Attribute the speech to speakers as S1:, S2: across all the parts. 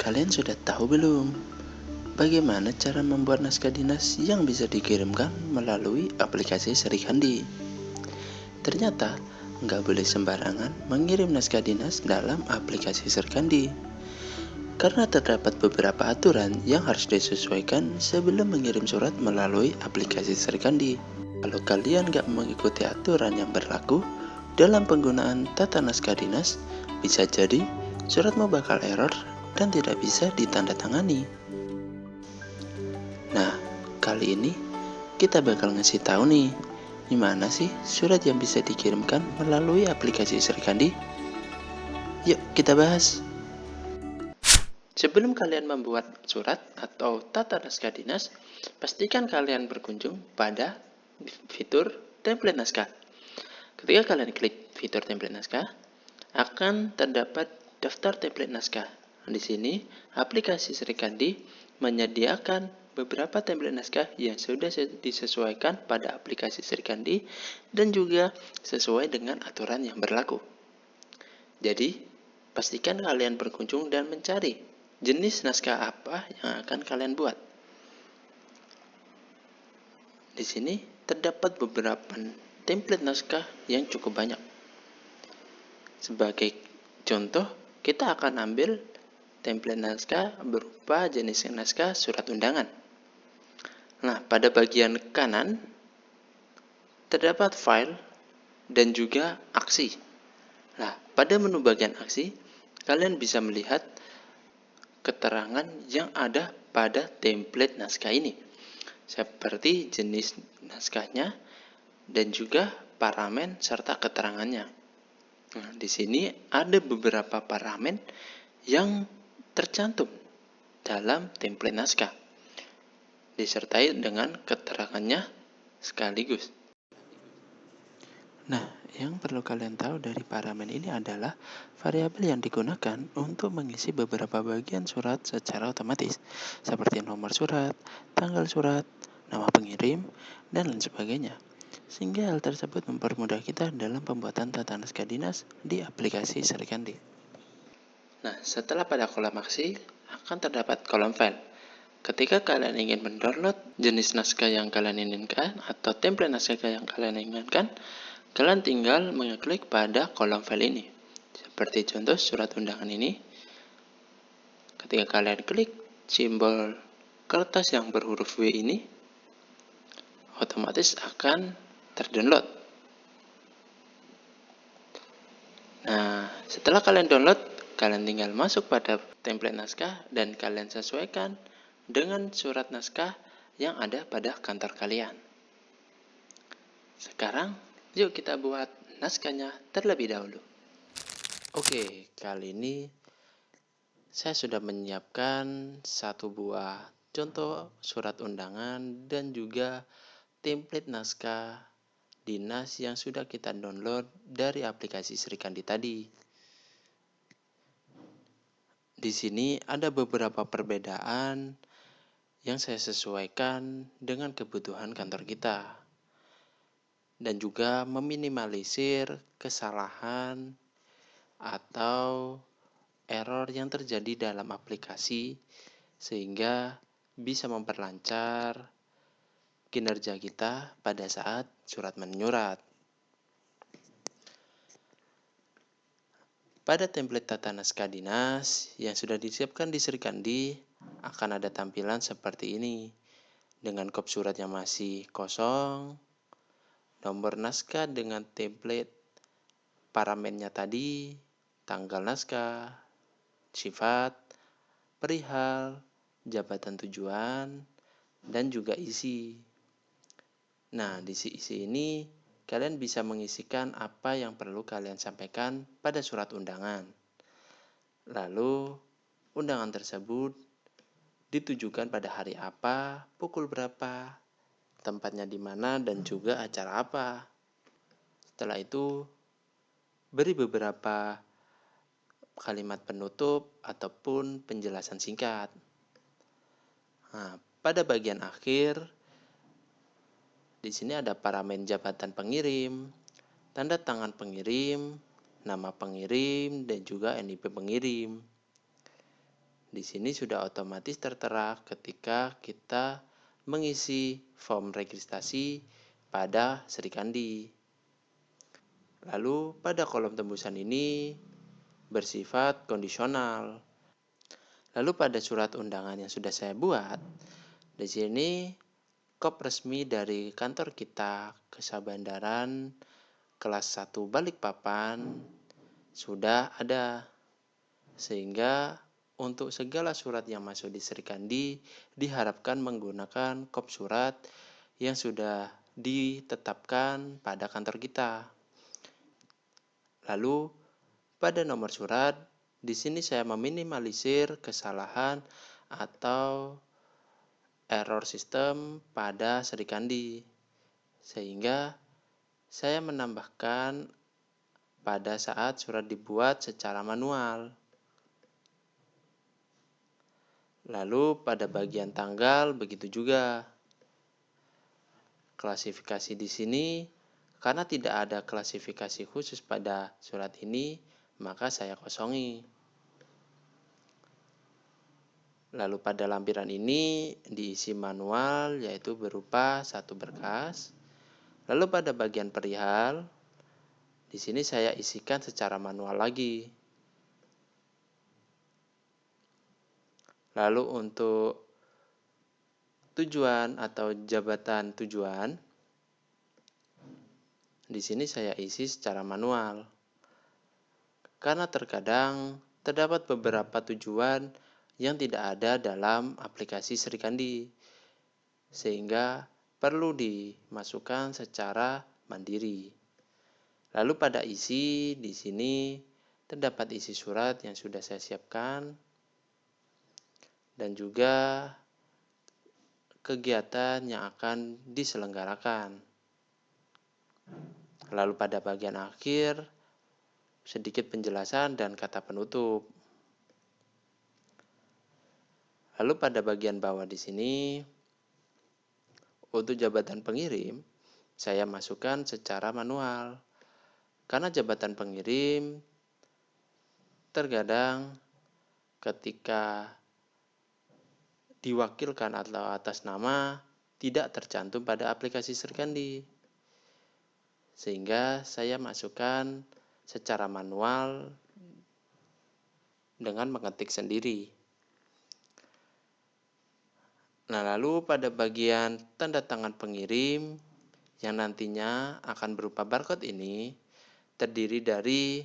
S1: Kalian sudah tahu belum? Bagaimana cara membuat naskah dinas yang bisa dikirimkan melalui aplikasi Serikandi? Ternyata, nggak boleh sembarangan mengirim naskah dinas dalam aplikasi Serikandi. Karena terdapat beberapa aturan yang harus disesuaikan sebelum mengirim surat melalui aplikasi Serikandi. Kalau kalian nggak mengikuti aturan yang berlaku dalam penggunaan tata naskah dinas, bisa jadi suratmu bakal error dan tidak bisa ditandatangani. Nah, kali ini kita bakal ngasih tahu nih, gimana sih surat yang bisa dikirimkan melalui aplikasi Serikandi? Yuk kita bahas. Sebelum kalian membuat surat atau tata naskah dinas, pastikan kalian berkunjung pada fitur template naskah. Ketika kalian klik fitur template naskah, akan terdapat daftar template naskah. Di sini, aplikasi Serikandi menyediakan beberapa template naskah yang sudah disesuaikan pada aplikasi Serikandi dan juga sesuai dengan aturan yang berlaku. Jadi, pastikan kalian berkunjung dan mencari jenis naskah apa yang akan kalian buat. Di sini terdapat beberapa template naskah yang cukup banyak. Sebagai contoh, kita akan ambil template naskah berupa jenis naskah surat undangan. Nah, pada bagian kanan terdapat file dan juga aksi. Nah, pada menu bagian aksi, kalian bisa melihat keterangan yang ada pada template naskah ini, seperti jenis naskahnya dan juga paramen serta keterangannya. Nah, di sini ada beberapa paramen yang tercantum dalam template naskah, disertai dengan keterangannya sekaligus. Nah, yang perlu kalian tahu dari paramen ini adalah variabel yang digunakan untuk mengisi beberapa bagian surat secara otomatis, seperti nomor surat, tanggal surat, nama pengirim, dan lain sebagainya. Sehingga hal tersebut mempermudah kita dalam pembuatan tata naskah dinas di aplikasi Serikandi. Nah, setelah pada kolom aksi, akan terdapat kolom file. Ketika kalian ingin mendownload jenis naskah yang kalian inginkan atau template naskah yang kalian inginkan, kalian tinggal mengklik pada kolom file ini. Seperti contoh surat undangan ini. Ketika kalian klik simbol kertas yang berhuruf W ini, otomatis akan terdownload. Nah, setelah kalian download, kalian tinggal masuk pada template naskah dan kalian sesuaikan dengan surat naskah yang ada pada kantor kalian. Sekarang, yuk kita buat naskahnya terlebih dahulu. Oke, kali ini saya sudah menyiapkan satu buah contoh surat undangan dan juga template naskah dinas yang sudah kita download dari aplikasi Serikandi tadi. Di sini ada beberapa perbedaan yang saya sesuaikan dengan kebutuhan kantor kita dan juga meminimalisir kesalahan atau error yang terjadi dalam aplikasi sehingga bisa memperlancar kinerja kita pada saat surat menyurat. Pada template tata naskah dinas yang sudah disiapkan di Serikandi akan ada tampilan seperti ini dengan kop surat yang masih kosong, nomor naskah dengan template paramennya tadi, tanggal naskah, sifat, perihal, jabatan tujuan, dan juga isi. Nah, di isi ini kalian bisa mengisikan apa yang perlu kalian sampaikan pada surat undangan. Lalu, undangan tersebut ditujukan pada hari apa, pukul berapa, tempatnya di mana, dan juga acara apa. Setelah itu, beri beberapa kalimat penutup ataupun penjelasan singkat. Nah, pada bagian akhir, di sini ada paramen jabatan pengirim, tanda tangan pengirim, nama pengirim, dan juga NIP pengirim. Di sini sudah otomatis tertera ketika kita mengisi form registrasi pada Sri Kandi. Lalu pada kolom tembusan ini bersifat kondisional. Lalu pada surat undangan yang sudah saya buat, di sini kop resmi dari kantor kita Kesabandaran kelas 1 Balikpapan sudah ada. Sehingga untuk segala surat yang masuk di Sri Kandi diharapkan menggunakan kop surat yang sudah ditetapkan pada kantor kita. Lalu pada nomor surat, di sini saya meminimalisir kesalahan atau error sistem pada Sri Kandi, sehingga saya menambahkan pada saat surat dibuat secara manual. Lalu pada bagian tanggal begitu juga. Klasifikasi di sini, karena tidak ada klasifikasi khusus pada surat ini, maka saya kosongi. Lalu pada lampiran ini diisi manual, yaitu berupa satu berkas. Lalu pada bagian perihal, di sini saya isikan secara manual lagi. Lalu untuk tujuan atau jabatan tujuan, di sini saya isi secara manual. Karena terkadang terdapat beberapa tujuan yang tidak ada dalam aplikasi Sri Kandi, sehingga perlu dimasukkan secara mandiri. Lalu pada isi di sini terdapat isi surat yang sudah saya siapkan dan juga kegiatan yang akan diselenggarakan. Lalu pada bagian akhir sedikit penjelasan dan kata penutup. Lalu pada bagian bawah di sini untuk jabatan pengirim saya masukkan secara manual. Karena jabatan pengirim terkadang ketika diwakilkan atau atas nama tidak tercantum pada aplikasi Sri Kandi. Sehingga saya masukkan secara manual dengan mengetik sendiri. Nah, lalu pada bagian tanda tangan pengirim yang nantinya akan berupa barcode ini terdiri dari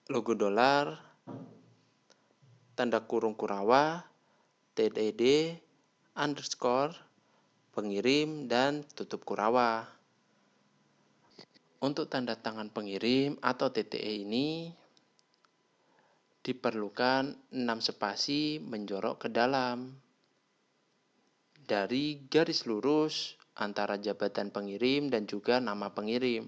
S1: logo dolar, tanda kurung Kurawa, TDD, underscore, pengirim, dan tutup Kurawa. Untuk tanda tangan pengirim atau TTE ini diperlukan 6 spasi menjorok ke dalam dari garis lurus antara jabatan pengirim dan juga nama pengirim.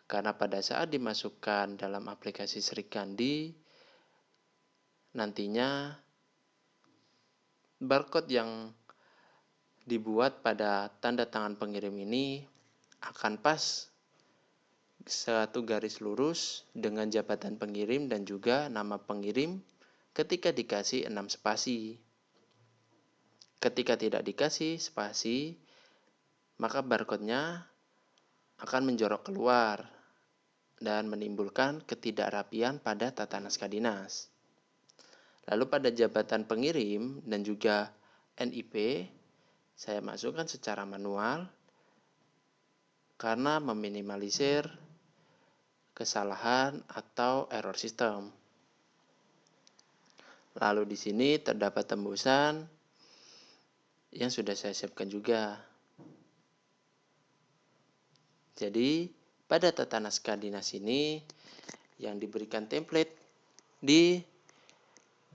S1: Karena pada saat dimasukkan dalam aplikasi Sri Kandi, nantinya barcode yang dibuat pada tanda tangan pengirim ini akan pas satu garis lurus dengan jabatan pengirim dan juga nama pengirim ketika dikasih 6 spasi. Ketika tidak dikasih spasi, maka barcode-nya akan menjorok keluar dan menimbulkan ketidakrapian pada tata naskah dinas. Lalu pada jabatan pengirim dan juga NIP, saya masukkan secara manual karena meminimalisir kesalahan atau error sistem. Lalu di sini terdapat tembusan yang sudah saya siapkan juga. Jadi pada tata naskah dinas ini yang diberikan template di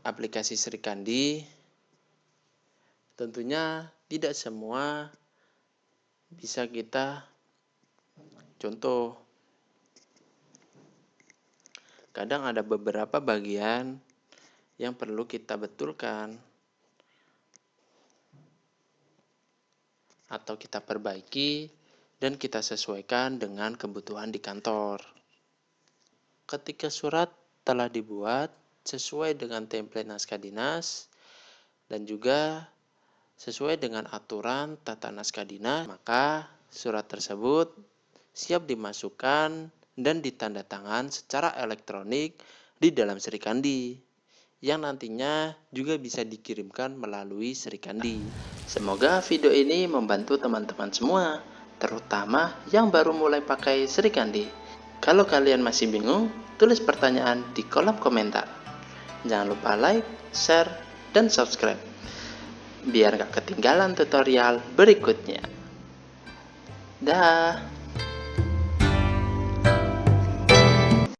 S1: aplikasi Sri Kandi, tentunya tidak semua bisa kita contoh. Kadang ada beberapa bagian yang perlu kita betulkan atau kita perbaiki dan kita sesuaikan dengan kebutuhan di kantor. ketika surat telah dibuat sesuai dengan template naskah dinas dan juga sesuai dengan aturan tata naskah dinas, maka surat tersebut siap dimasukkan dan ditandatangan secara elektronik di dalam Srikandi, yang nantinya juga bisa dikirimkan melalui Srikandi. Semoga video ini membantu teman-teman semua, terutama yang baru mulai pakai Srikandi. Kalau kalian masih bingung, tulis pertanyaan di kolom komentar. Jangan lupa like, share, dan subscribe, biar gak ketinggalan tutorial berikutnya. Dah.